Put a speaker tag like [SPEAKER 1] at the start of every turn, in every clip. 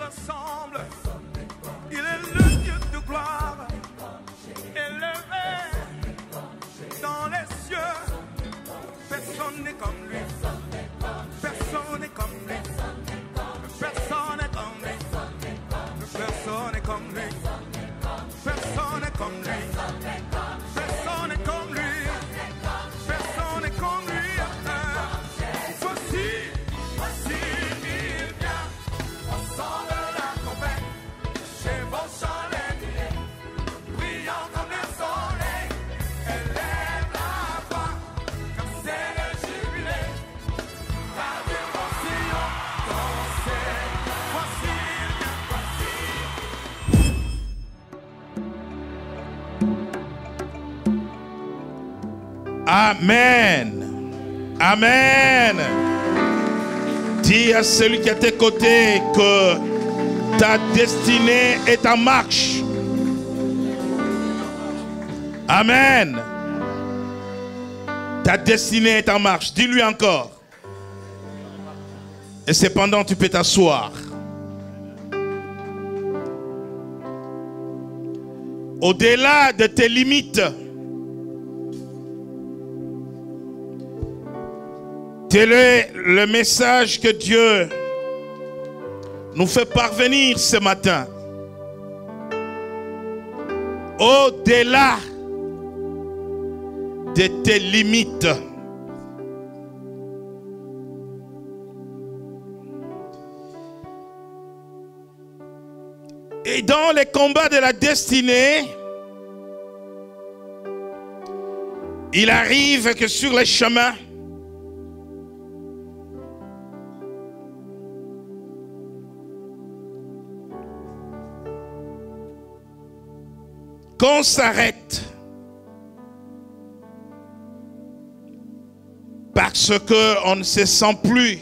[SPEAKER 1] ressemble. Il est le Dieu de gloire, élevé dans les cieux. Personne n'est comme lui. Personne n'est comme lui. Personne n'est comme lui. Personne n'est comme lui. Personne n'est comme lui. Personne n'est comme lui. Personne n'est comme lui. Voici, il vient. Au son de la trompette, chevauchant les nuées, brillant comme le soleil. Élève la voix, comme c'est le jubilé. La dévotion, dansez. Voici, il vient.
[SPEAKER 2] Amen. Amen. Dis à celui qui est à tes côtés que ta destinée est en marche. Amen. Ta destinée est en marche. Dis-lui encore. Et cependant, tu peux t'asseoir. Au-delà de tes limites, tel est le message que Dieu nous fait parvenir ce matin. Au-delà de tes limites. Et dans les combats de la destinée, il arrive que sur les chemins, qu'on s'arrête parce qu'on ne se sent plus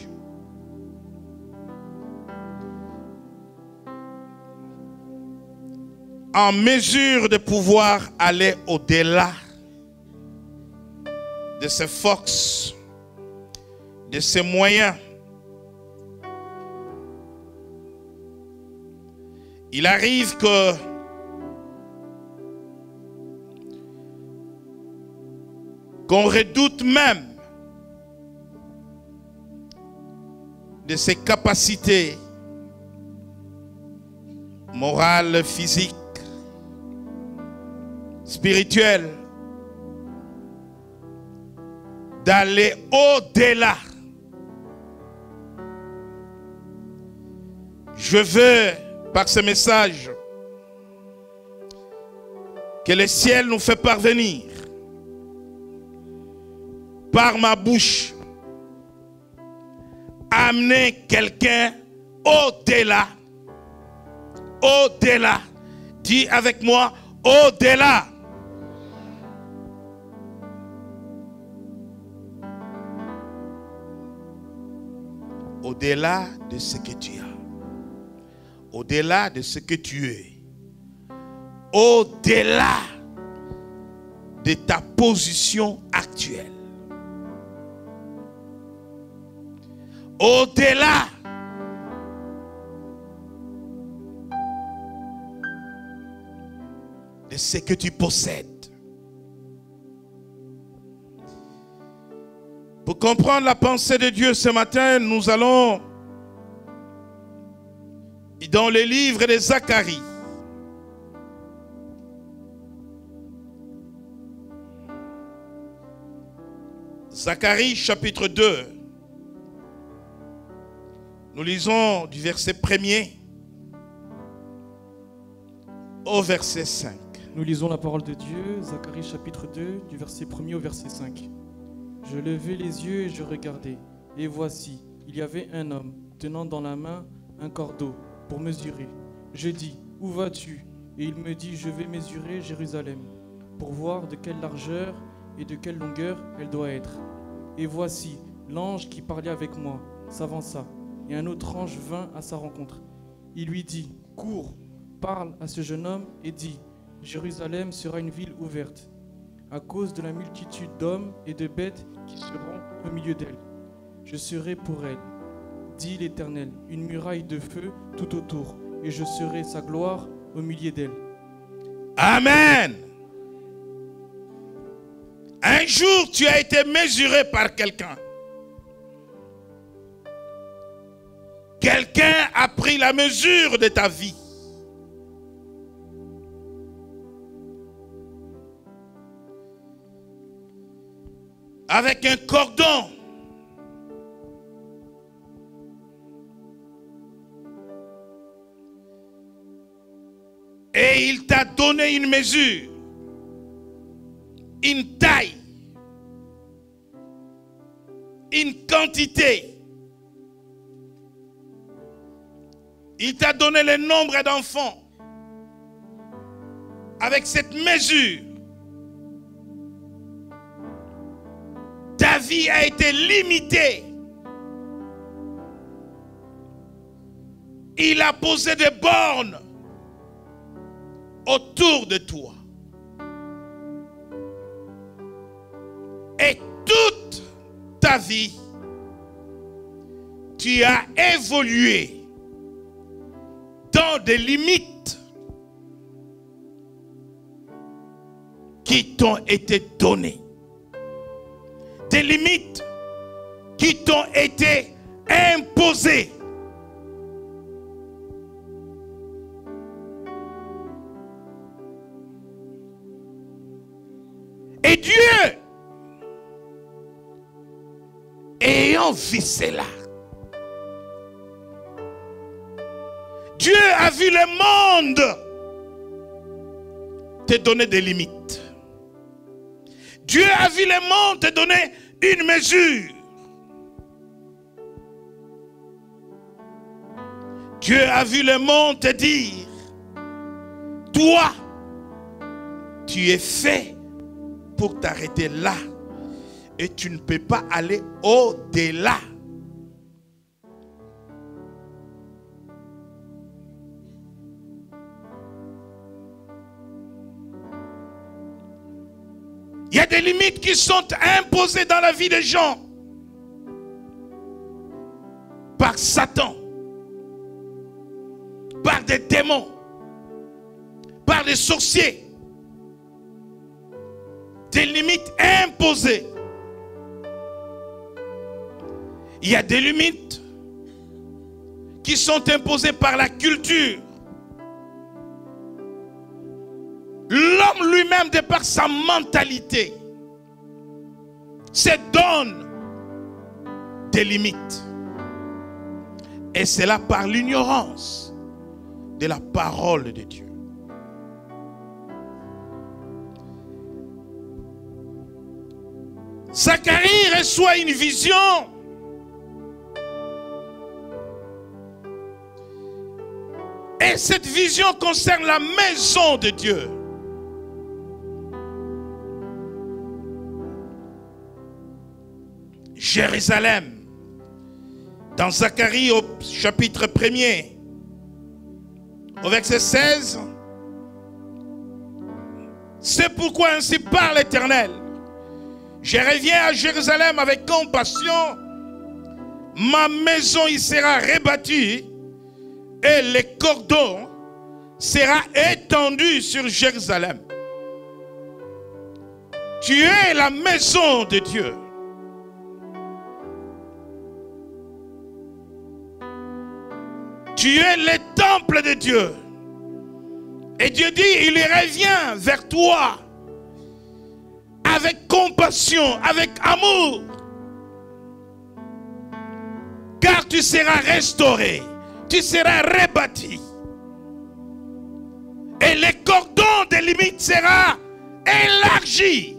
[SPEAKER 2] en mesure de pouvoir aller au-delà de ses forces, de ses moyens. Il arrive que qu'on redoute même de ses capacités morales, physiques, spirituelles, d'aller au-delà. Je veux, par ce message, que le ciel nous fait parvenir, par ma bouche, amener quelqu'un au-delà. Au-delà. Dis avec moi, au-delà. Au-delà de ce que tu as. Au-delà de ce que tu es. Au-delà de ta position actuelle. Au-delà de ce que tu possèdes. Pour comprendre la pensée de Dieu ce matin, nous allons dans le livre de Zacharie. Zacharie chapitre 2. Nous lisons du verset 1er au verset 5.
[SPEAKER 3] Nous lisons la parole de Dieu, Zacharie chapitre 2, du verset 1er au verset 5. Je levai les yeux et je regardai, et voici, il y avait un homme tenant dans la main un cordeau pour mesurer. Je dis, où vas-tu? Et il me dit, je vais mesurer Jérusalem, pour voir de quelle largeur et de quelle longueur elle doit être. Et voici, l'ange qui parlait avec moi s'avança, et un autre ange vint à sa rencontre. Il lui dit, cours, parle à ce jeune homme et dis, Jérusalem sera une ville ouverte, à cause de la multitude d'hommes et de bêtes qui seront au milieu d'elle. Je serai pour elle dit l'Éternel, une muraille de feu tout autour, et je serai sa gloire au milieu d'elle.
[SPEAKER 2] Amen. Un jour, tu as été mesuré par quelqu'un. Quelqu'un a pris la mesure de ta vie. Avec un cordon. Et il t'a donné une mesure, une taille, une quantité. Il t'a donné le nombre d'enfants. Avec cette mesure, ta vie a été limitée. Il a posé des bornes autour de toi. Et toute ta vie, tu as évolué dans des limites qui t'ont été données. Des limites qui t'ont été imposées. Et Dieu, ayant vu cela, Dieu a vu le monde te donner des limites. Dieu a vu le monde te donner une mesure. Dieu a vu le monde te dire, toi, tu es fait pour t'arrêter là. Et tu ne peux pas aller au-delà. Il y a des limites qui sont imposées dans la vie des gens par Satan, par des démons, par des sorciers. Des limites imposées. Il y a des limites qui sont imposées par la culture. L'homme lui-même, de par sa mentalité, se donne des limites. Et c'est là par l'ignorance de la parole de Dieu. Zacharie reçoit une vision. Et cette vision concerne la maison de Dieu. Jérusalem. Dans Zacharie au chapitre 1er, au verset 16. C'est pourquoi ainsi parle l'Éternel. Je reviens à Jérusalem avec compassion. Ma maison y sera rebattue. Et le cordon sera étendu sur Jérusalem. Tu es la maison de Dieu. Tu es le temple de Dieu. Et Dieu dit, il revient vers toi avec compassion, avec amour. Car tu seras restauré. Tu seras rebâti. Et le cordon des limites sera élargi.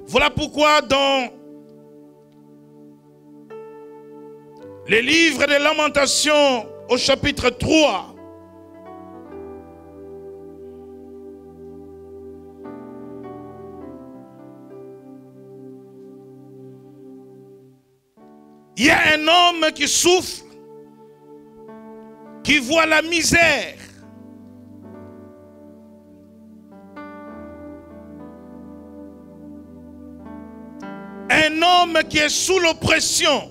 [SPEAKER 2] Voilà pourquoi dans le livre de Lamentations au chapitre 3, il y a un homme qui souffre, qui voit la misère. Un homme qui est sous l'oppression.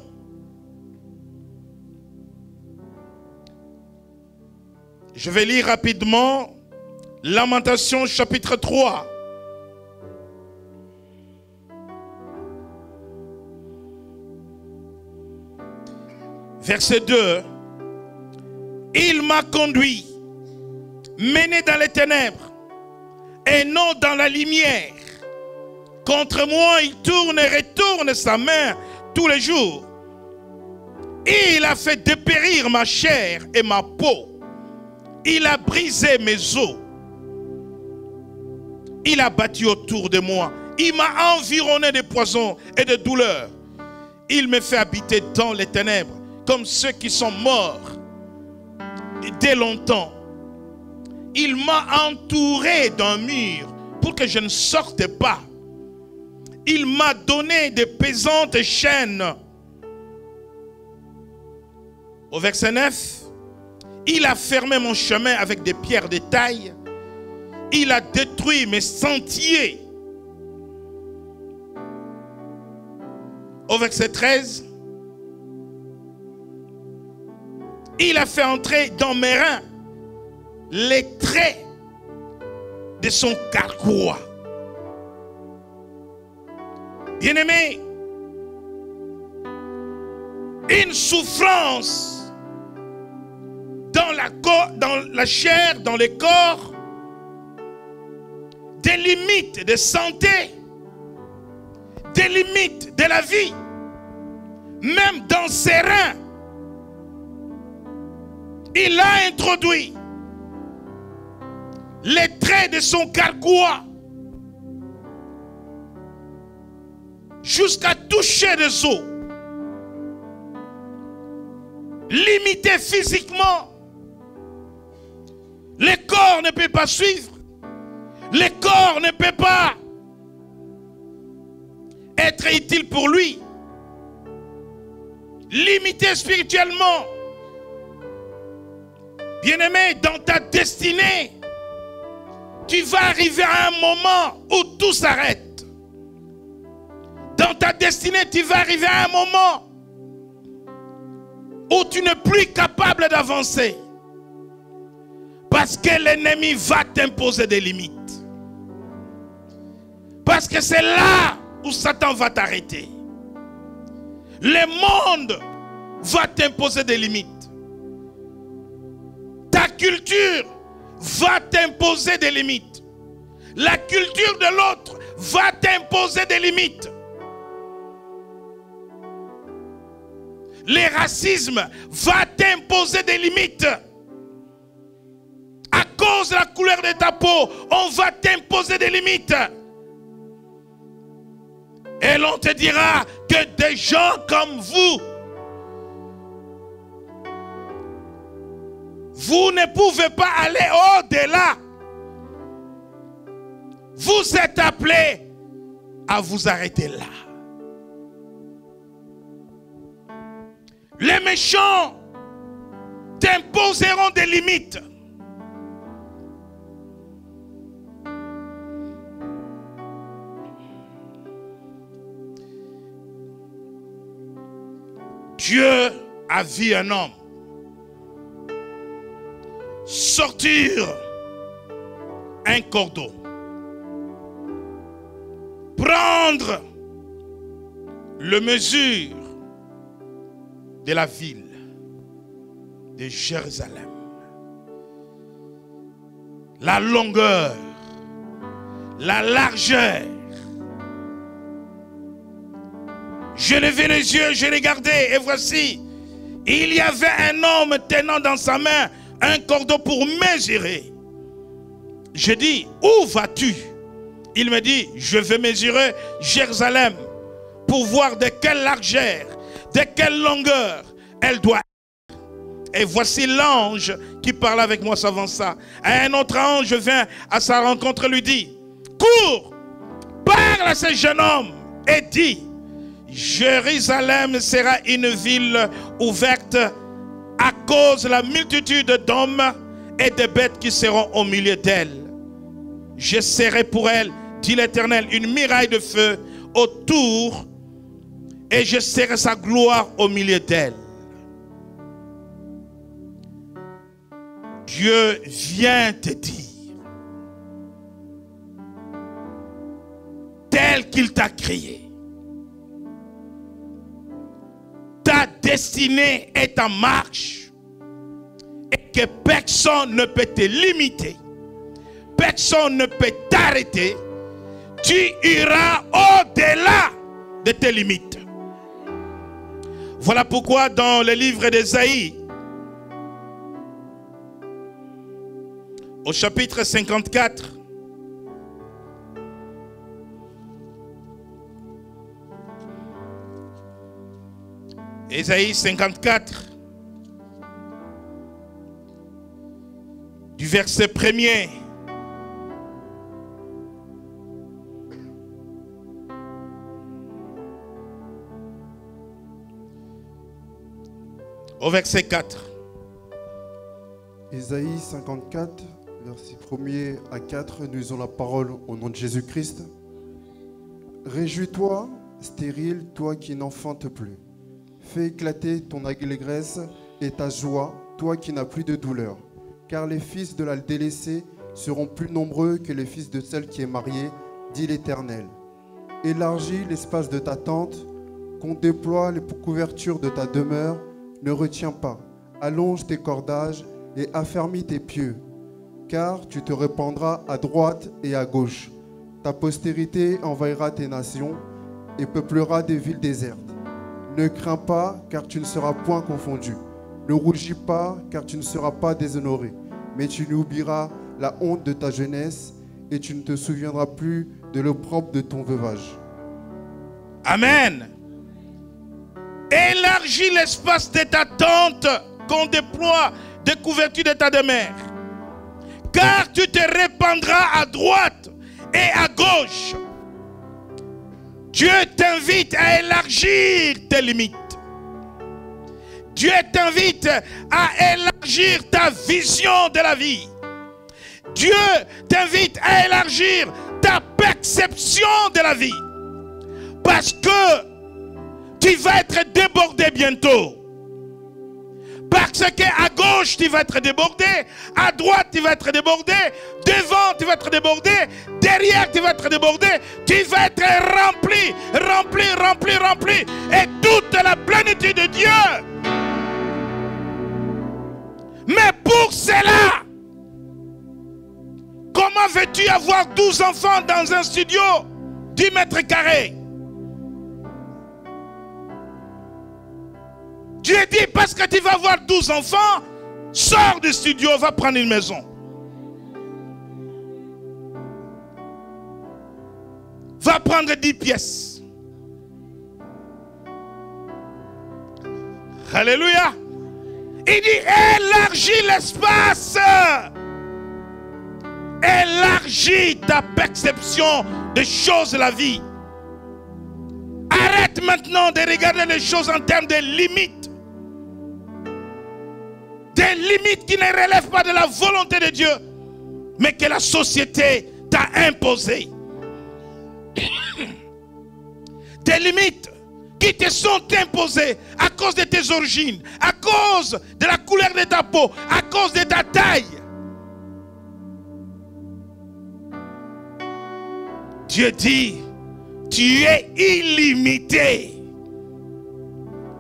[SPEAKER 2] Je vais lire rapidement Lamentations chapitre 3. Verset 2. Il m'a conduit, mené dans les ténèbres et non dans la lumière. Contre moi, il tourne et retourne sa main tous les jours. Il a fait dépérir ma chair et ma peau. Il a brisé mes os. Il a battu autour de moi. Il m'a environné de poisons et de douleurs. Il me fait habiter dans les ténèbres, comme ceux qui sont morts dès longtemps. Il m'a entouré d'un mur pour que je ne sorte pas. Il m'a donné de pesantes chaînes. Au verset 9, il a fermé mon chemin avec des pierres de taille. Il a détruit mes sentiers. Au verset 13, il a fait entrer dans mes reins les traits de son carquois. Bien-aimé, une souffrance dans la chair, dans le corps, des limites de santé, des limites de la vie, même dans ses reins. Il a introduit les traits de son carquois jusqu'à toucher les os. Limité physiquement. Le corps ne peut pas suivre. Le corps ne peut pas être utile pour lui. Limité spirituellement. Bien-aimé, dans ta destinée, tu vas arriver à un moment où tout s'arrête. Dans ta destinée, tu vas arriver à un moment où tu n'es plus capable d'avancer. Parce que l'ennemi va t'imposer des limites. Parce que c'est là où Satan va t'arrêter. Le monde va t'imposer des limites. Ta culture va t'imposer des limites. La culture de l'autre va t'imposer des limites. Le racisme va t'imposer des limites. À cause de la couleur de ta peau, on va t'imposer des limites. Et l'on te dira que des gens comme vous ne pouvez pas aller au-delà. Vous êtes appelés à vous arrêter là. Les méchants t'imposeront des limites. Dieu a vu un homme sortir un cordeau, prendre le mesure de la ville de Jérusalem, la longueur, la largeur. Je levai les yeux, je regardais, et voici, il y avait un homme tenant dans sa main un cordeau pour mesurer. Je dis, où vas-tu? Il me dit, je vais mesurer Jérusalem pour voir de quelle largeur, de quelle longueur elle doit être. Et voici l'ange qui parlait avec moi s'avança. Un autre ange vint à sa rencontre et lui dit, cours, parle à ce jeune homme et dis, Jérusalem sera une ville ouverte à cause de la multitude d'hommes et de bêtes qui seront au milieu d'elle. Je serai pour elle, dit l'Éternel, une muraille de feu autour et je serai sa gloire au milieu d'elle. Dieu vient te dire, tel qu'il t'a créé, ta destinée est en marche et que personne ne peut te limiter, personne ne peut t'arrêter. Tu iras au-delà de tes limites. Voilà pourquoi dans le livre d'Ésaïe, au chapitre 54, Ésaïe 54, du verset 1er, au verset 4.
[SPEAKER 4] Ésaïe 54, verset 1er à 4, nous lisons la parole au nom de Jésus-Christ. Réjouis-toi, stérile, toi qui n'enfantes plus. Fais éclater ton allégresse et ta joie, toi qui n'as plus de douleur. Car les fils de la délaissée seront plus nombreux que les fils de celle qui est mariée, dit l'Éternel. Élargis l'espace de ta tente, qu'on déploie les couvertures de ta demeure. Ne retiens pas, allonge tes cordages et affermis tes pieux, car tu te répandras à droite et à gauche. Ta postérité envahira tes nations et peuplera des villes désertes. Ne crains pas, car tu ne seras point confondu. Ne rougis pas, car tu ne seras pas déshonoré. Mais tu n'oublieras la honte de ta jeunesse et tu ne te souviendras plus de l'opprobre de ton veuvage.
[SPEAKER 2] Amen. Élargis l'espace de ta tente qu'on déploie des couvertures de ta demeure. Car tu te répandras à droite et à gauche. Dieu t'invite à élargir tes limites. Dieu t'invite à élargir ta vision de la vie. Dieu t'invite à élargir ta perception de la vie. Parce que tu vas être débordé bientôt. Parce qu'à gauche, tu vas être débordé. À droite, tu vas être débordé. Devant, tu vas être débordé. Derrière, tu vas être débordé. Tu vas être rempli, rempli, rempli, rempli. Et toute la plénitude de Dieu. Mais pour cela, comment veux-tu avoir 12 enfants dans un studio 10 mètres carrés? Dieu dit, parce que tu vas avoir 12 enfants, sors du studio, va prendre une maison. Va prendre 10 pièces. Alléluia. Il dit, élargis l'espace. Élargis ta perception des choses de la vie. Arrête maintenant de regarder les choses en termes de limites. Des limites qui ne relèvent pas de la volonté de Dieu, mais que la société t'a imposées. Des limites qui te sont imposées à cause de tes origines, à cause de la couleur de ta peau, à cause de ta taille. Dieu dit, tu es illimité.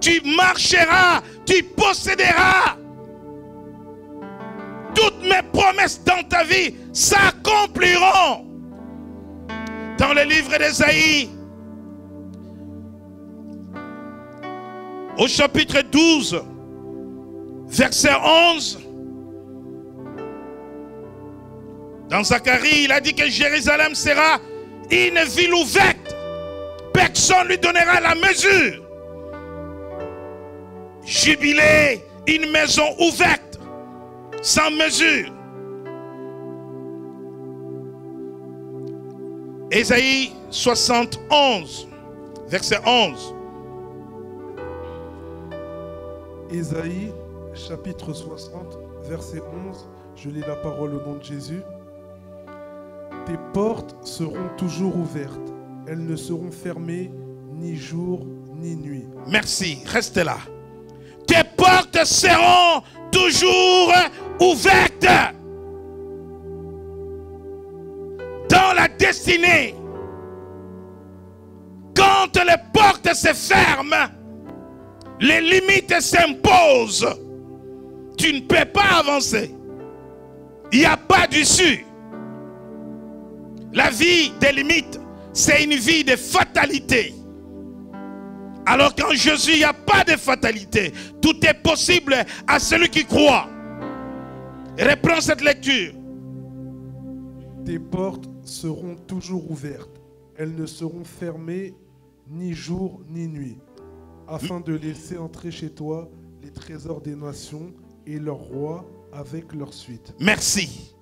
[SPEAKER 2] Tu marcheras, tu posséderas. Toutes mes promesses dans ta vie s'accompliront. Dans le livre d'Ésaïe, au chapitre 12, verset 11, dans Zacharie, il a dit que Jérusalem sera une ville ouverte. Personne ne lui donnera la mesure. Jubilé, une maison ouverte. Sans mesure. Ésaïe 71, verset 11.
[SPEAKER 5] Ésaïe, chapitre 60, verset 11. Je lis la parole au nom de Jésus. Tes portes seront toujours ouvertes. Elles ne seront fermées ni jour ni nuit.
[SPEAKER 2] Merci, reste là. Tes portes seront toujours ouvertes dans la destinée. Quand les portes se ferment, les limites s'imposent. Tu ne peux pas avancer. Il n'y a pas d'issue. La vie des limites, c'est une vie de fatalité. Alors qu'en Jésus, il n'y a pas de fatalité. Tout est possible à celui qui croit. Reprends cette lecture.
[SPEAKER 5] Tes portes seront toujours ouvertes. Elles ne seront fermées ni jour ni nuit, afin de laisser entrer chez toi les trésors des nations et leurs rois avec leur suite.
[SPEAKER 2] Merci.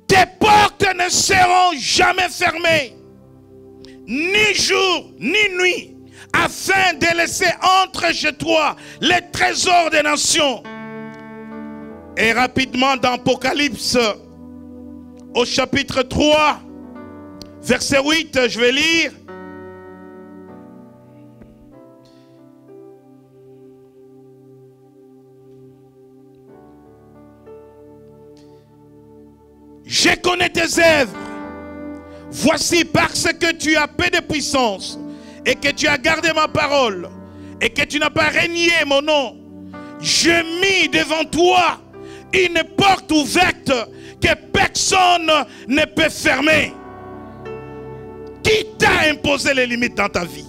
[SPEAKER 2] Tes portes ne seront jamais fermées, ni jour ni nuit, afin de laisser entrer chez toi les trésors des nations. Et rapidement dans Apocalypse, au chapitre 3, verset 8, je vais lire. Je connais tes œuvres. Voici, parce que tu as peu de puissance et que tu as gardé ma parole et que tu n'as pas renié mon nom, je mis devant toi une porte ouverte que personne ne peut fermer. Qui t'a imposé les limites dans ta vie?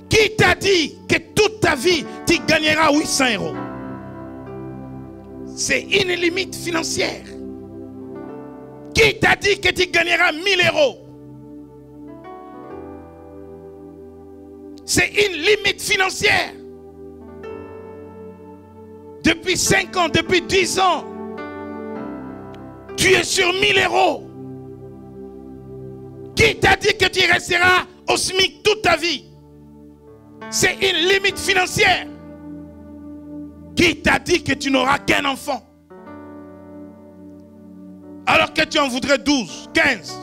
[SPEAKER 2] Qui t'a dit que toute ta vie, tu gagneras 800 €? C'est une limite financière. Qui t'a dit que tu gagneras 1000 €? C'est une limite financière. Depuis 5 ans, depuis 10 ans, tu es sur 1000 €. Qui t'a dit que tu resteras au SMIC toute ta vie? C'est une limite financière. Qui t'a dit que tu n'auras qu'un enfant? Alors que tu en voudrais 12, 15.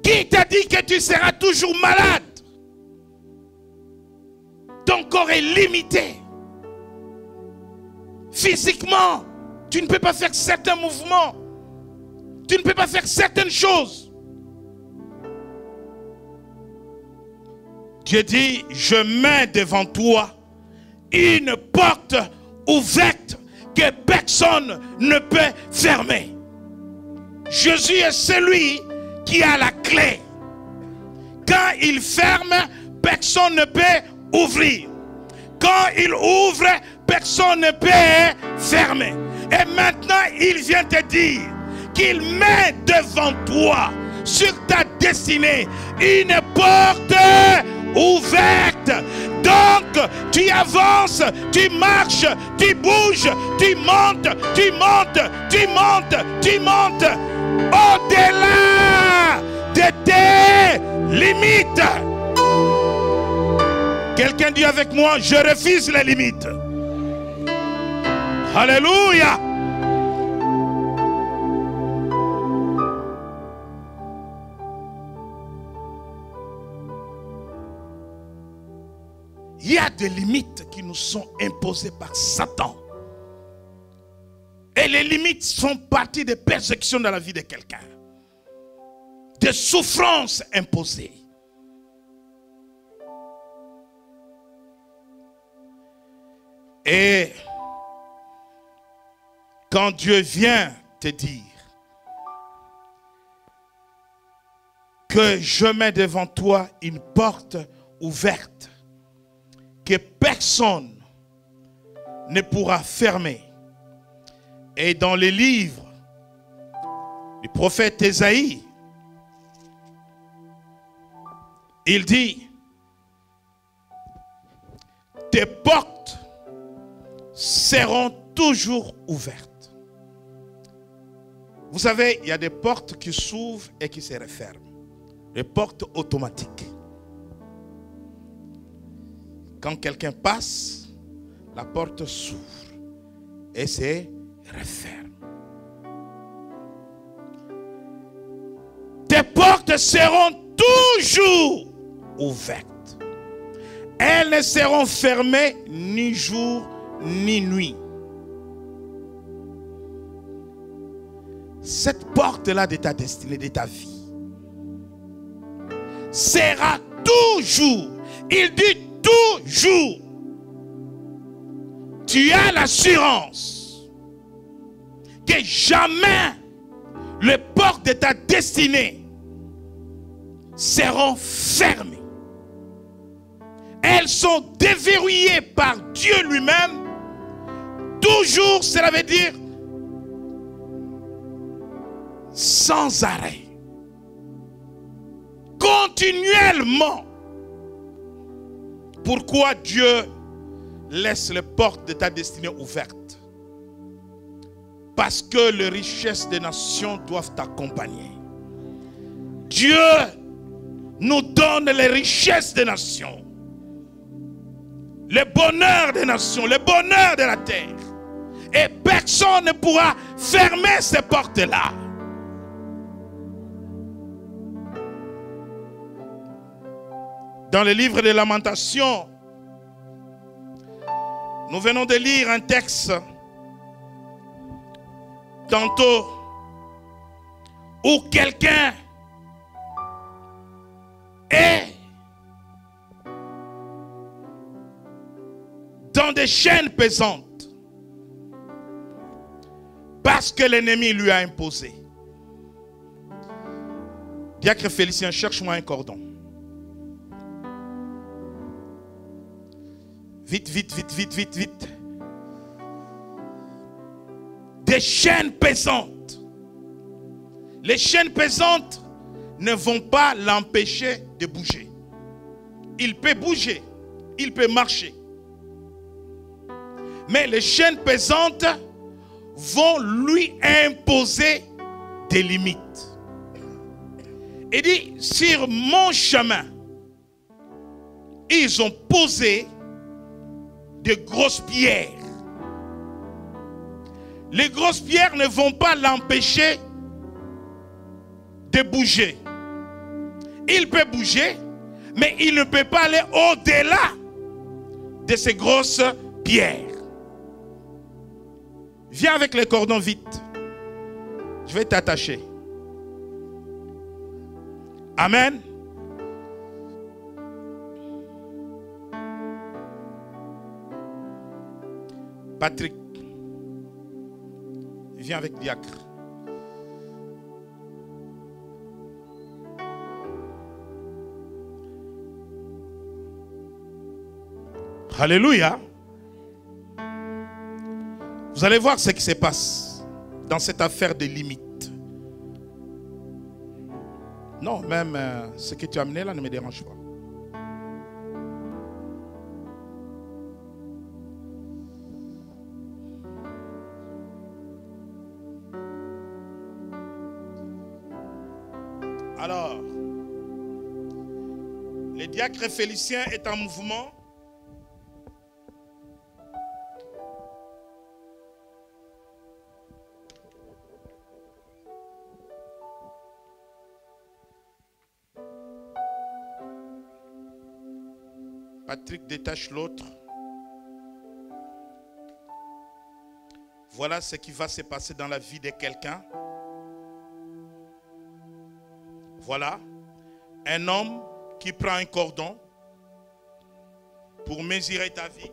[SPEAKER 2] Qui t'a dit que tu seras toujours malade? Ton corps est limité. Physiquement, tu ne peux pas faire certains mouvements. Tu ne peux pas faire certaines choses. Dieu dit, je mets devant toi une porte ouverte que personne ne peut fermer. Jésus est celui qui a la clé. Quand il ferme, personne ne peut ouvrir. Quand il ouvre, personne ne peut fermer. Et maintenant, il vient te dire qu'il met devant toi, sur ta destinée, une porte ouverte. Donc, tu avances, tu marches, tu bouges, tu montes, tu montes, tu montes, tu montes. Au-delà de tes limites. Quelqu'un dit avec moi, je refuse les limites. Alléluia. Il y a des limites qui nous sont imposées par Satan. Et les limites font partie des persécutions dans la vie de quelqu'un. Des souffrances imposées. Et quand Dieu vient te dire que je mets devant toi une porte ouverte que personne ne pourra fermer. Et dans les livres du prophète Ésaïe, il dit, tes portes seront toujours ouvertes. Vous savez, il y a des portes qui s'ouvrent et qui se referment. Les portes automatiques. Quand quelqu'un passe, la porte s'ouvre et se referme. Ces portes seront toujours ouvertes. Elles ne seront fermées ni jour ni nuit. Cette porte-là de ta destinée, de ta vie, sera toujours, il dit toujours, tu as l'assurance que jamais les portes de ta destinée seront fermées. Elles sont déverrouillées par Dieu lui-même. Toujours, cela veut dire sans arrêt. Continuellement. Pourquoi Dieu laisse les portes de ta destinée ouvertes? Parce que les richesses des nations doivent t'accompagner. Dieu nous donne les richesses des nations. Le bonheur des nations, le bonheur de la terre. Et personne ne pourra fermer ces portes-là. Dans le livre des Lamentations, nous venons de lire un texte tantôt où quelqu'un est dans des chaînes pesantes parce que l'ennemi lui a imposé. Diacre Félicien, cherche-moi un cordon. Vite, vite, vite, vite, vite, vite. Des chaînes pesantes. Les chaînes pesantes ne vont pas l'empêcher de bouger. Il peut bouger, il peut marcher. Mais les chaînes pesantes vont lui imposer des limites. Il dit, sur mon chemin, ils ont posé de grosses pierres. Les grosses pierres ne vont pas l'empêcher de bouger. Il peut bouger, mais il ne peut pas aller au-delà de ces grosses pierres. Viens avec les cordons vite. Je vais t'attacher. Amen. Patrick, viens avec Diacre. Alléluia. Vous allez voir ce qui se passe dans cette affaire de limites. Non, même ce que tu as amené là ne me dérange pas. Alors, le diacre Félicien est en mouvement. Patrick détache l'autre. Voilà ce qui va se passer dans la vie de quelqu'un. Voilà un homme qui prend un cordon pour mesurer ta vie.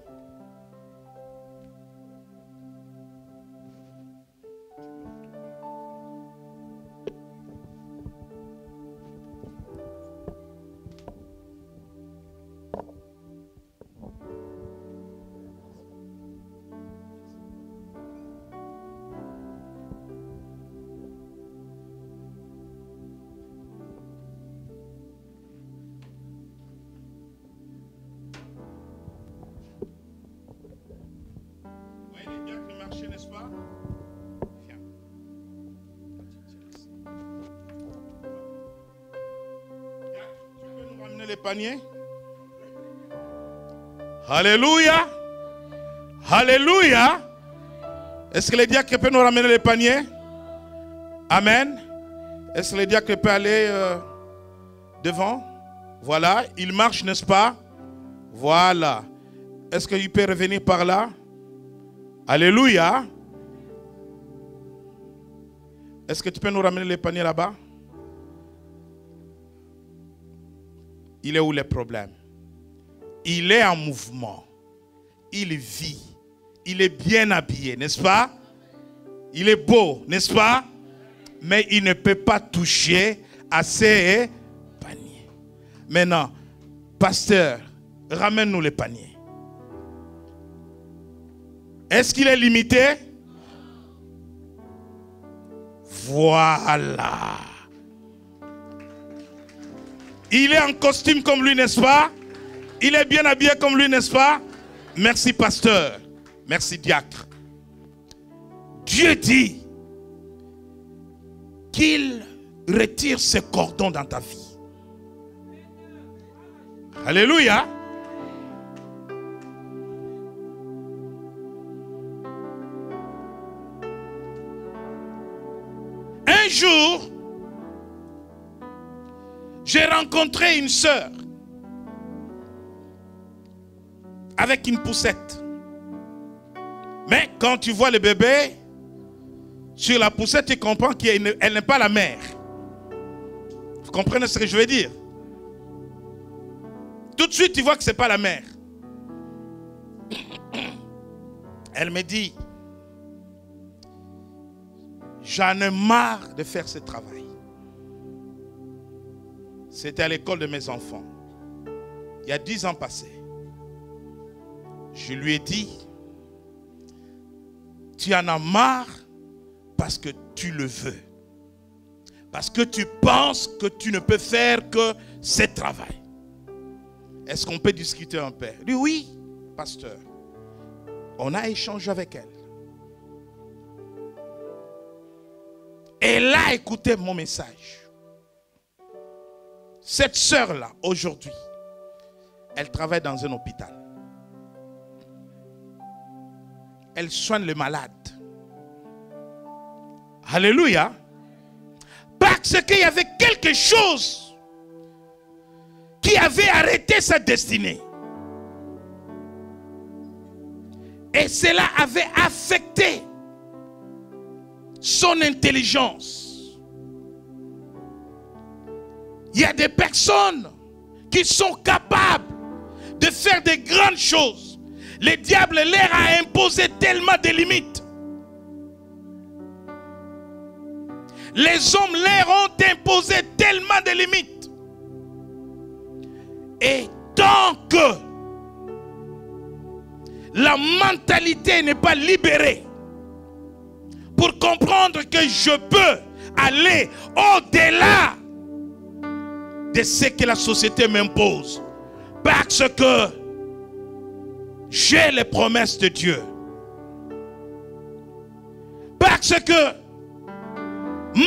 [SPEAKER 2] N'est-ce pas? Viens. Tu peux nous ramener les paniers? Alléluia. Alléluia. Est-ce que les diacres peuvent nous ramener les paniers? Amen. Est-ce que le diacre peut aller devant? Voilà, il marche, n'est-ce pas? Voilà. Est-ce qu'il peut revenir par là? Alléluia. Est-ce que tu peux nous ramener les paniers là-bas? Il est où le problème? Il est en mouvement. Il vit. Il est bien habillé, n'est-ce pas? Il est beau, n'est-ce pas? Mais il ne peut pas toucher à ses paniers. Maintenant, pasteur, ramène-nous les paniers. Est-ce qu'il est limité? Voilà. Il est en costume comme lui, n'est-ce pas? Il est bien habillé comme lui, n'est-ce pas? Merci, pasteur. Merci, diacre. Dieu dit qu'il retire ce cordon dans ta vie. Alléluia. Un jour, j'ai rencontré une sœur avec une poussette. Mais quand tu vois le bébé sur la poussette, tu comprends qu'elle n'est pas la mère. Vous comprenez ce que je veux dire? Tout de suite, tu vois que ce n'est pas la mère. Elle me dit, j'en ai marre de faire ce travail. C'était à l'école de mes enfants. Il y a 10 ans passés. Je lui ai dit, tu en as marre parce que tu le veux. Parce que tu penses que tu ne peux faire que ce travail. Est-ce qu'on peut discuter un peu? Il dit oui, pasteur. On a échangé avec elle. Elle a écouté mon message. Cette sœur-là, aujourd'hui, elle travaille dans un hôpital. Elle soigne les malades. Alléluia. Parce qu'il y avait quelque chose qui avait arrêté sa destinée. Et cela avait affecté son intelligence. Il y a des personnes qui sont capables de faire de grandes choses. Le diable leur a imposé tellement de limites. Les hommes leur ont imposé tellement de limites. Et tant que la mentalité n'est pas libérée pour comprendre que je peux aller au-delà de ce que la société m'impose, parce que j'ai les promesses de Dieu, parce que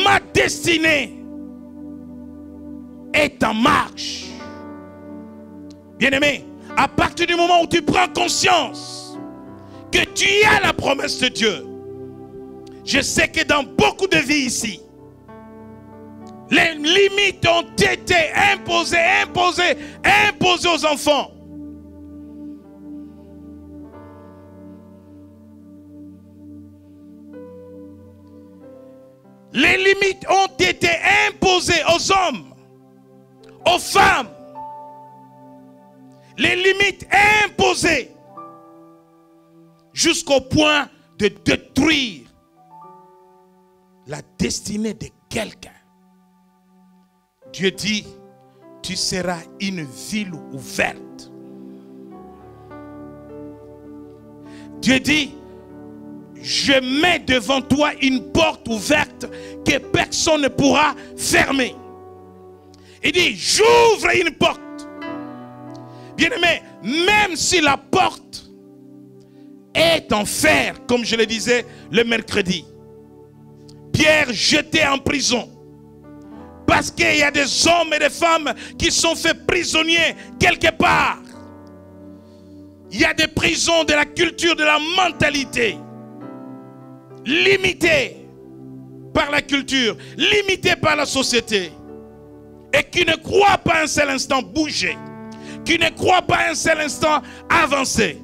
[SPEAKER 2] ma destinée est en marche. Bien-aimé, à partir du moment où tu prends conscience que tu as la promesse de Dieu, je sais que dans beaucoup de vies ici, les limites ont été imposées aux enfants. Les limites ont été imposées aux hommes, aux femmes. Les limites imposées jusqu'au point de détruire la destinée de quelqu'un. Dieu dit, tu seras une ville ouverte. Dieu dit, je mets devant toi une porte ouverte que personne ne pourra fermer. Il dit, j'ouvre une porte. Bien-aimé, même si la porte est en fer, comme je le disais le mercredi, Pierre jeté en prison, parce qu'il y a des hommes et des femmes qui sont faits prisonniers quelque part. Il y a des prisons de la culture, de la mentalité, limitées par la culture, limité par la société, et qui ne croit pas un seul instant bouger, qui ne croit pas un seul instant avancer,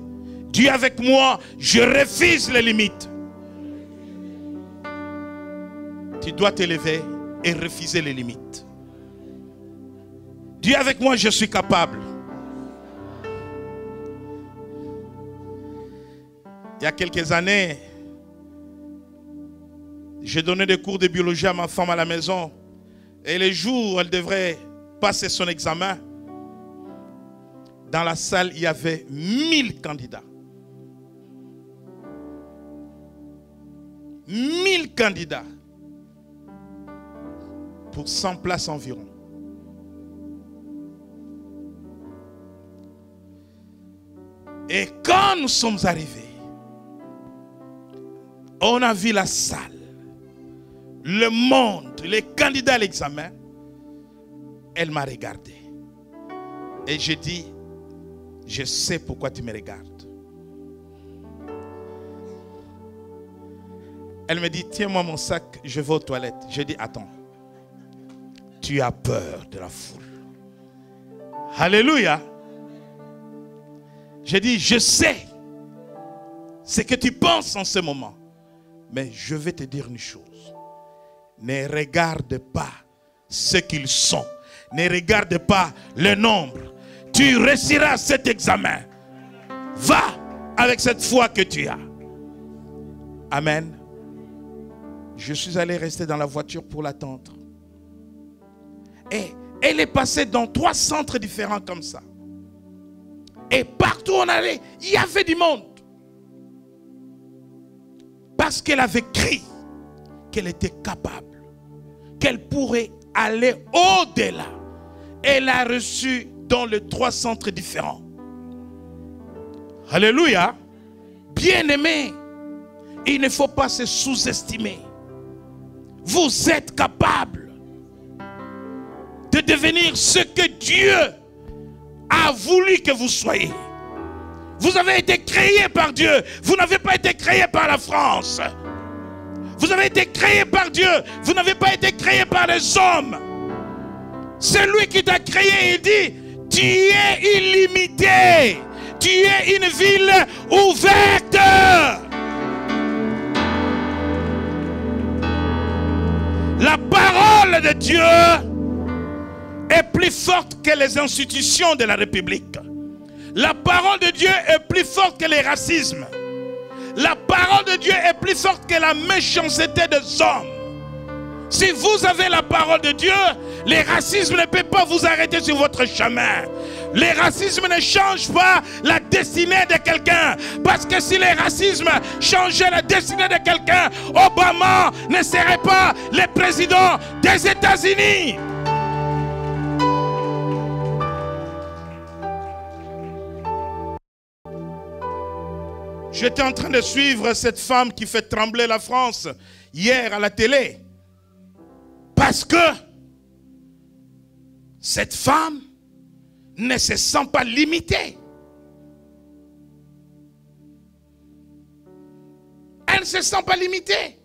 [SPEAKER 2] dis avec moi, je refuse les limites. Tu dois t'élever et refuser les limites. Dis avec moi, je suis capable. Il y a quelques années, j'ai donné des cours de biologie à ma femme à la maison. Et les jours où elle devrait passer son examen, dans la salle, il y avait 1000 candidats. 1000 candidats pour 100 places environ. Et quand nous sommes arrivés, on a vu la salle, le monde, les candidats à l'examen. Elle m'a regardé. Et j'ai dit, je sais pourquoi tu me regardes. Elle me dit, tiens-moi mon sac, je vais aux toilettes. J'ai dit, attends. Tu as peur de la foule. Alléluia. J'ai dit, je sais ce que tu penses en ce moment. Mais je vais te dire une chose. Ne regarde pas ce qu'ils sont. Ne regarde pas le nombre. Tu réussiras cet examen. Va avec cette foi que tu as. Amen. Je suis allé rester dans la voiture pour l'attendre. Et elle est passée dans 3 centres différents comme ça. Et partout où on allait, il y avait du monde. Parce qu'elle avait crié qu'elle était capable, qu'elle pourrait aller au-delà. Elle a reçu dans les 3 centres différents. Alléluia. Bien-aimés, il ne faut pas se sous-estimer. Vous êtes capable de devenir ce que Dieu a voulu que vous soyez. Vous avez été créé par Dieu. Vous n'avez pas été créé par la France. Vous avez été créé par Dieu. Vous n'avez pas été créé par les hommes. C'est lui qui t'a créé. Il dit, tu es illimité. Tu es une ville ouverte. La parole de Dieu est plus forte que les institutions de la République. La parole de Dieu est plus forte que les racismes. La parole de Dieu est plus forte que la méchanceté des hommes. Si vous avez la parole de Dieu, les racismes ne peuvent pas vous arrêter sur votre chemin. Les racismes ne changent pas la destinée de quelqu'un. Parce que si les racismes changeaient la destinée de quelqu'un, Obama ne serait pas le président des États-Unis. J'étais en train de suivre cette femme qui fait trembler la France hier à la télé. Parce que cette femme ne se sent pas limitée. Elle ne se sent pas limitée.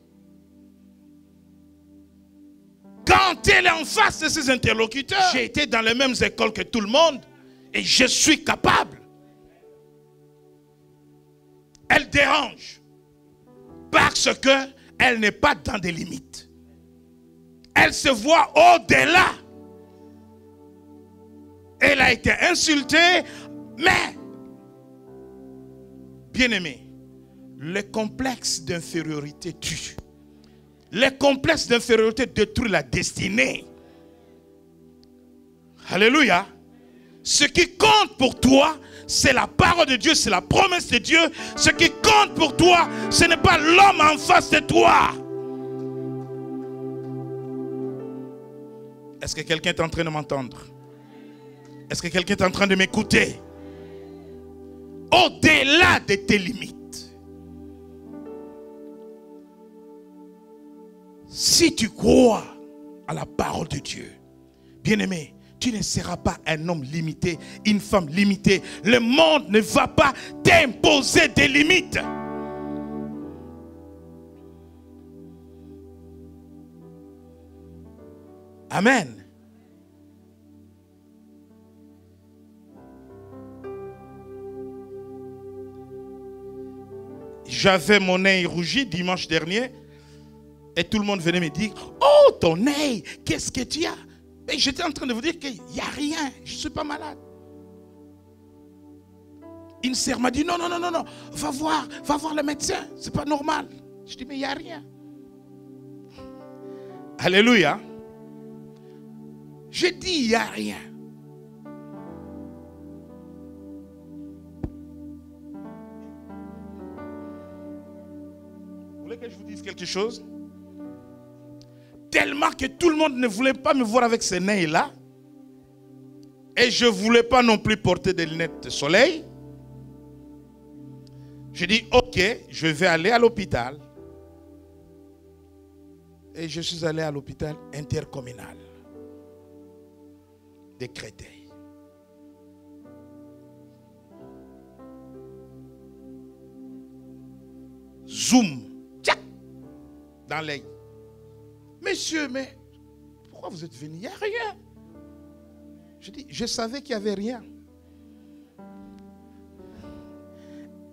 [SPEAKER 2] Quand elle est en face de ses interlocuteurs, j'ai été dans les mêmes écoles que tout le monde et je suis capable. Elle dérange parce qu'elle n'est pas dans des limites. Elle se voit au-delà. Elle a été insultée, mais, bien-aimé, le complexe d'infériorité tue. Le complexe d'infériorité détruit la destinée. Alléluia. Ce qui compte pour toi, c'est la parole de Dieu, c'est la promesse de Dieu. Ce qui compte pour toi, ce n'est pas l'homme en face de toi. Est-ce que quelqu'un est en train de m'entendre? Est-ce que quelqu'un est en train de m'écouter? Au-delà de tes limites. Si tu crois à la parole de Dieu, bien-aimé, tu ne seras pas un homme limité, une femme limitée. Le monde ne va pas t'imposer des limites. Amen. J'avais mon nez rougi dimanche dernier et tout le monde venait me dire « Oh, ton nez, qu'est-ce que tu as ?» Et j'étais en train de vous dire qu'il n'y a rien, je ne suis pas malade. Une sœur m'a dit « Non, non, non, non, non, va voir le médecin, c'est pas normal. » Je dis « Mais il n'y a rien. » Alléluia. Je dis il n'y a rien. Vous voulez que je vous dise quelque chose? Tellement que tout le monde ne voulait pas me voir avec ce nez-là. Et je ne voulais pas non plus porter des lunettes de soleil. Je dis ok, je vais aller à l'hôpital. Et je suis allé à l'hôpital intercommunal de Créteil. Zoom, tchac, dans l'œil. Monsieur, mais pourquoi vous êtes venu? Il n'y a rien. Je dis, je savais qu'il n'y avait rien.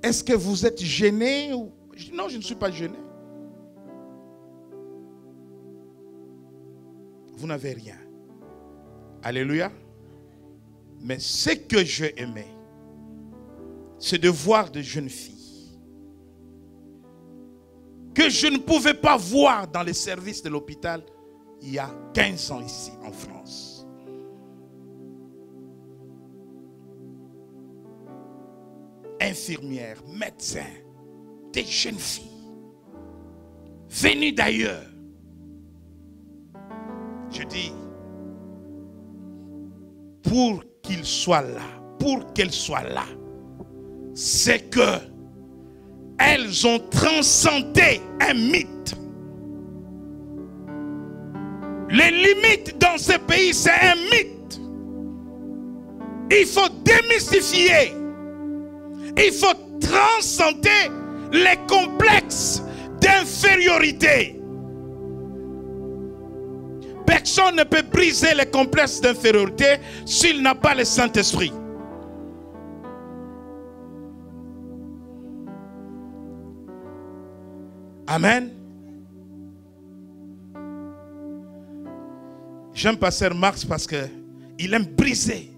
[SPEAKER 2] Est-ce que vous êtes gêné? Je dis, non, je ne suis pas gêné. Vous n'avez rien. Alléluia. Mais ce que j'ai aimé, c'est de voir de jeunes filles que je ne pouvais pas voir dans les services de l'hôpital il y a 15 ans ici en France. Infirmières, médecins, des jeunes filles venues d'ailleurs. Je dis, pour qu'il soit là, pour qu'elle soit là, c'est que elles ont transcendé un mythe. Les limites dans ce pays, c'est un mythe. Il faut démystifier. Il faut transcender les complexes d'infériorité. Personne ne peut briser les complexes d'infériorité s'il n'a pas le Saint-Esprit. Amen. J'aime Pasteur Marx parce qu'il aime briser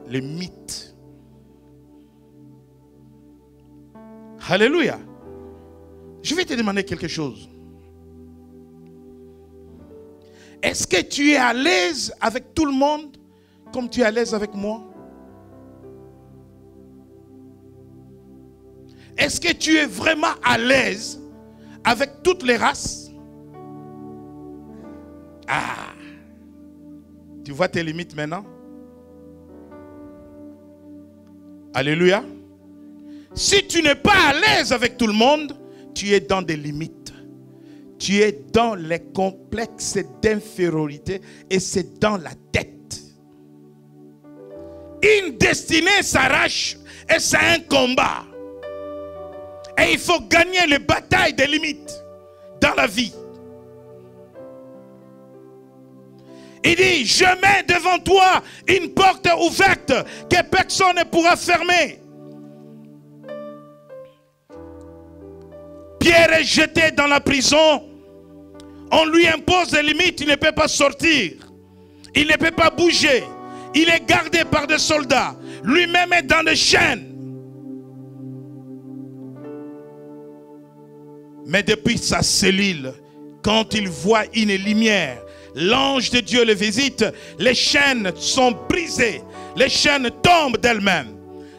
[SPEAKER 2] les mythes. Alléluia. Je vais te demander quelque chose. Est-ce que tu es à l'aise avec tout le monde comme tu es à l'aise avec moi? Est-ce que tu es vraiment à l'aise avec toutes les races? Ah, tu vois tes limites maintenant? Alléluia. Si tu n'es pas à l'aise avec tout le monde, tu es dans des limites. Tu es dans les complexes d'infériorité et c'est dans la tête. Une destinée s'arrache et c'est un combat. Et il faut gagner les batailles des limites dans la vie. Il dit, je mets devant toi une porte ouverte que personne ne pourra fermer. Pierre est jeté dans la prison. On lui impose des limites, il ne peut pas sortir. Il ne peut pas bouger. Il est gardé par des soldats. Lui-même est dans des chaînes. Mais depuis sa cellule, quand il voit une lumière, l'ange de Dieu le visite, les chaînes sont brisées. Les chaînes tombent d'elles-mêmes.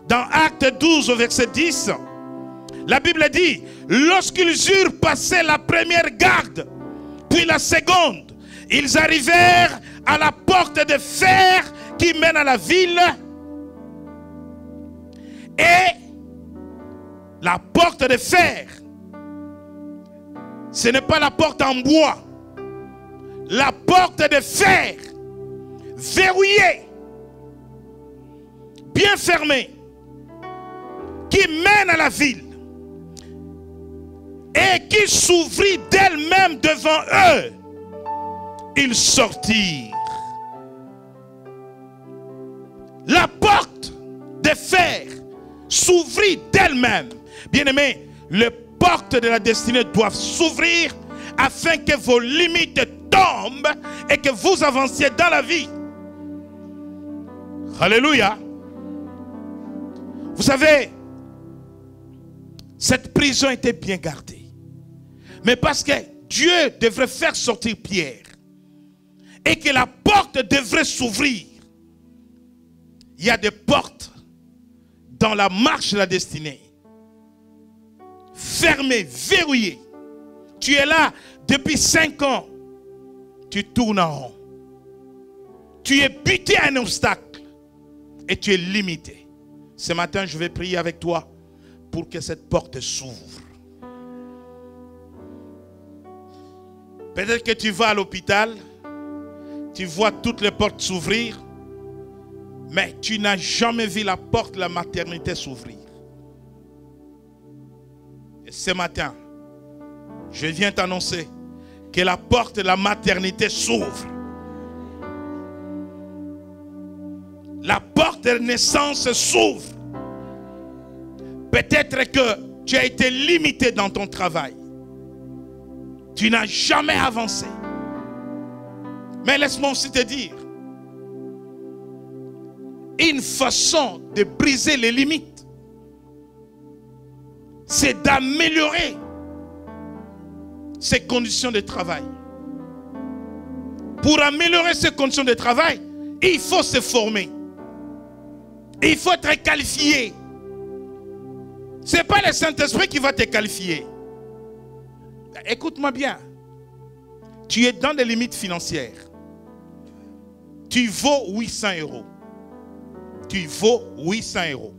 [SPEAKER 2] Dans Actes 12 au verset 10, la Bible dit, lorsqu'ils eurent passé la première garde, puis la seconde, ils arrivèrent à la porte de fer qui mène à la ville. Et la porte de fer, ce n'est pas la porte en bois. La porte de fer, verrouillée, bien fermée, qui mène à la ville et qui s'ouvrit d'elle-même devant eux. ils sortirent. La porte de fer s'ouvrit d'elle-même. Bien-aimés, les portes de la destinée doivent s'ouvrir afin que vos limites tombent et que vous avanciez dans la vie. Alléluia. Vous savez, cette prison était bien gardée. Mais parce que Dieu devrait faire sortir Pierre et que la porte devrait s'ouvrir, il y a des portes dans la marche de la destinée. Fermées, verrouillées. Tu es là depuis 5 ans. Tu tournes en rond. Tu es buté à un obstacle et tu es limité. Ce matin, je vais prier avec toi pour que cette porte s'ouvre. Peut-être que tu vas à l'hôpital, tu vois toutes les portes s'ouvrir, mais tu n'as jamais vu la porte de la maternité s'ouvrir. Et ce matin, je viens t'annoncer que la porte de la maternité s'ouvre. La porte de naissance s'ouvre. Peut-être que tu as été limité dans ton travail. Tu n'as jamais avancé. Mais laisse-moi aussi te dire, une façon de briser les limites, c'est d'améliorer ses conditions de travail. Pour améliorer ses conditions de travail, il faut se former. Il faut être qualifié. Ce n'est pas le Saint-Esprit qui va te qualifier. Écoute-moi bien. Tu es dans des limites financières. Tu vaux 800 €. Tu vaux 800 €.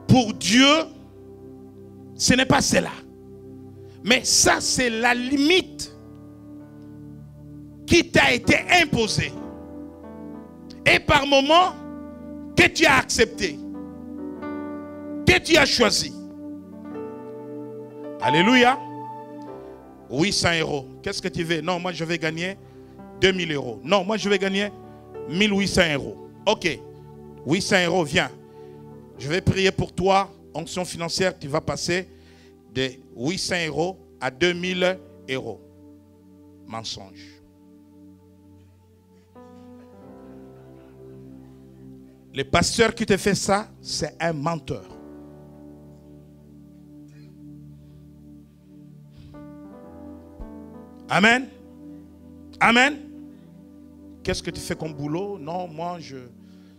[SPEAKER 2] Pour Dieu, ce n'est pas cela. Mais ça, c'est la limite qui t'a été imposée. Et par moment, que tu as accepté. Que tu as choisi. Alléluia. 800 €. Qu'est-ce que tu veux? Non, moi je vais gagner 2000 €. Non, moi je vais gagner 1800 €. Ok. 800 €, viens. Je vais prier pour toi. Onction financière, tu vas passer de 800 € à 2000 €. Mensonge. Le pasteur qui te fait ça, c'est un menteur. Amen. Amen. Qu'est-ce que tu fais comme boulot? Non, moi je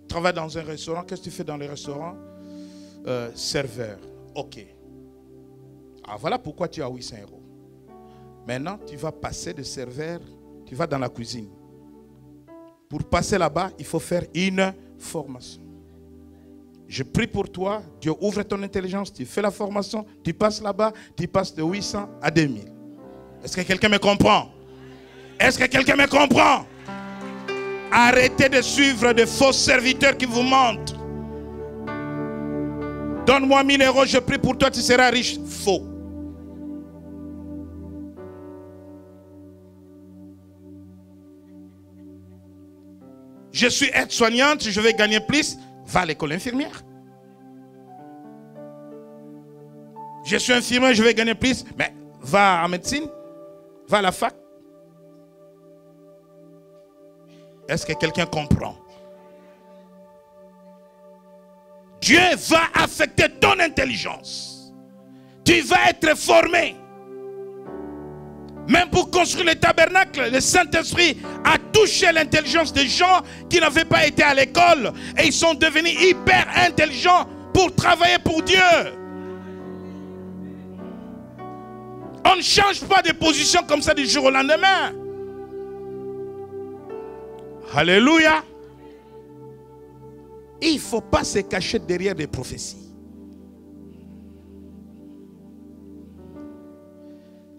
[SPEAKER 2] travaille dans un restaurant. Qu'est-ce que tu fais dans le restaurant? Serveur. Ok. Ah, voilà pourquoi tu as 800 €. Maintenant, tu vas passer de serveur, tu vas dans la cuisine. Pour passer là-bas, il faut faire une formation. Je prie pour toi, Dieu ouvre ton intelligence, tu fais la formation, tu passes là-bas, tu passes de 800 à 2000. Est-ce que quelqu'un me comprend? Est-ce que quelqu'un me comprend? Arrêtez de suivre de faux serviteurs qui vous mentent. Donne-moi 1000 €, je prie pour toi, tu seras riche. Faux. Je suis aide-soignante, je vais gagner plus. Va à l'école infirmière. Je suis infirmière, je vais gagner plus. Mais va en médecine. Va à la fac. Est-ce que quelqu'un comprend? Dieu va affecter ton intelligence. Tu vas être formé. Même pour construire le tabernacle, le Saint-Esprit a touché l'intelligence des gens qui n'avaient pas été à l'école. Et ils sont devenus hyper intelligents pour travailler pour Dieu. On ne change pas de position comme ça du jour au lendemain. Alléluia. Il ne faut pas se cacher derrière des prophéties.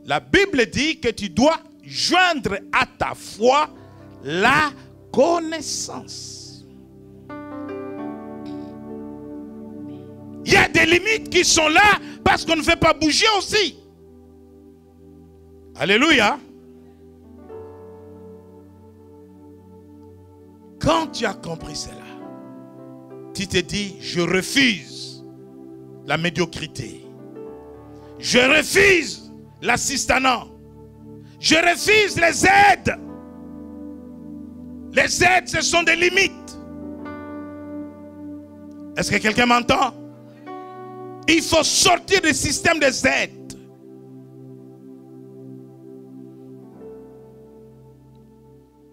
[SPEAKER 2] La Bible dit que tu dois joindre à ta foi la connaissance. Il y a des limites qui sont là parce qu'on ne veut pas bouger aussi. Alléluia. Quand tu as compris cela, tu te dis, je refuse la médiocrité. Je refuse l'assistanat. Je refuse les aides. Les aides, ce sont des limites. Est-ce que quelqu'un m'entend? Il faut sortir du système des aides.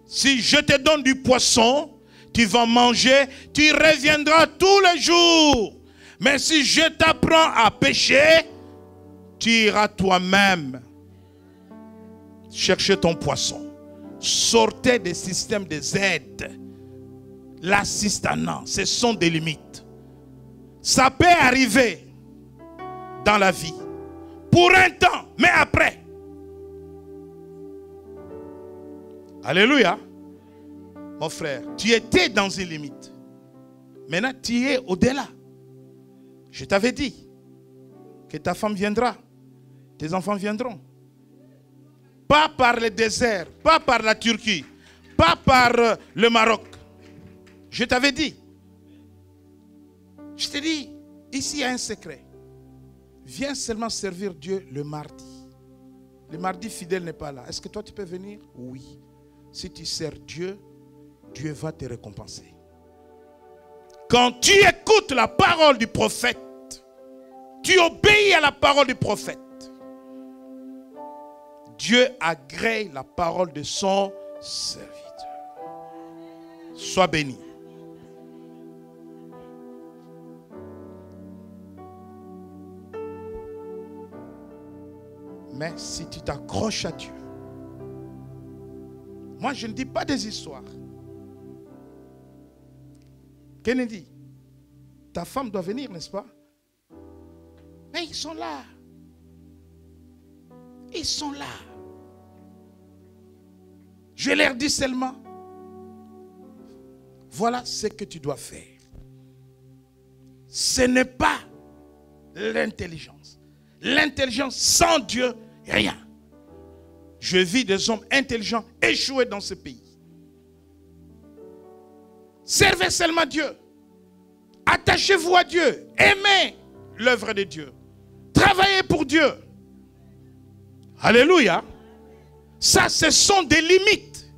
[SPEAKER 2] Si je te donne du poisson, tu vas manger, tu reviendras tous les jours. Mais si je t'apprends à pêcher, tu iras toi-même chercher ton poisson. Sortez des systèmes des aides. L'assistanat, ce sont des limites. Ça peut arriver dans la vie pour un temps, mais après. Alléluia. Mon frère, tu étais dans une limite. Maintenant, tu es au-delà. Je t'avais dit que ta femme viendra. Tes enfants viendront. Pas par le désert, pas par la Turquie, pas par le Maroc. Je t'avais dit. Je t'ai dit, ici il y a un secret. Viens seulement servir Dieu le mardi. Le mardi fidèle n'est pas là. Est-ce que toi tu peux venir? Oui. Si tu sers Dieu, Dieu va te récompenser. Quand tu écoutes la parole du prophète, tu obéis à la parole du prophète, Dieu agrée la parole de son serviteur. Sois béni. Mais si tu t'accroches à Dieu, moi je ne dis pas des histoires. Kennedy, ta femme doit venir, n'est-ce pas? Mais ils sont là. Ils sont là. Je leur dis seulement, voilà ce que tu dois faire. Ce n'est pas l'intelligence. L'intelligence sans Dieu, rien. Je vis des hommes intelligents échoués dans ce pays. Servez seulement Dieu. Attachez-vous à Dieu. Aimez l'œuvre de Dieu. Travaillez pour Dieu. Alléluia. Ça, ce sont des limites.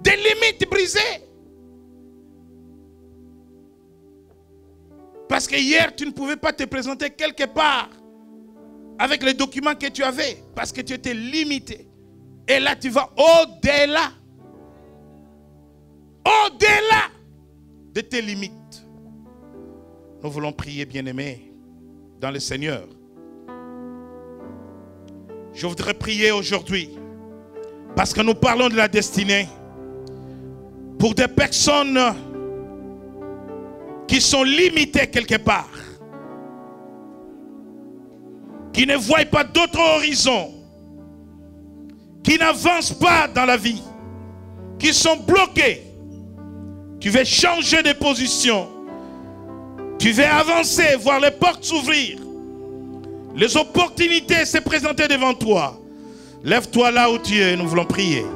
[SPEAKER 2] Des limites brisées. Parce que hier, tu ne pouvais pas te présenter quelque part avec les documents que tu avais. Parce que tu étais limité. Et là, tu vas au-delà. Au-delà de tes limites. Nous voulons prier, bien-aimés, dans le Seigneur. Je voudrais prier aujourd'hui, parce que nous parlons de la destinée, pour des personnes qui sont limitées quelque part, qui ne voient pas d'autre horizon, qui n'avancent pas dans la vie, qui sont bloqués. Tu veux changer de position. Tu veux avancer, voir les portes s'ouvrir. Les opportunités se présenter devant toi. Lève-toi là où tu es, nous voulons prier.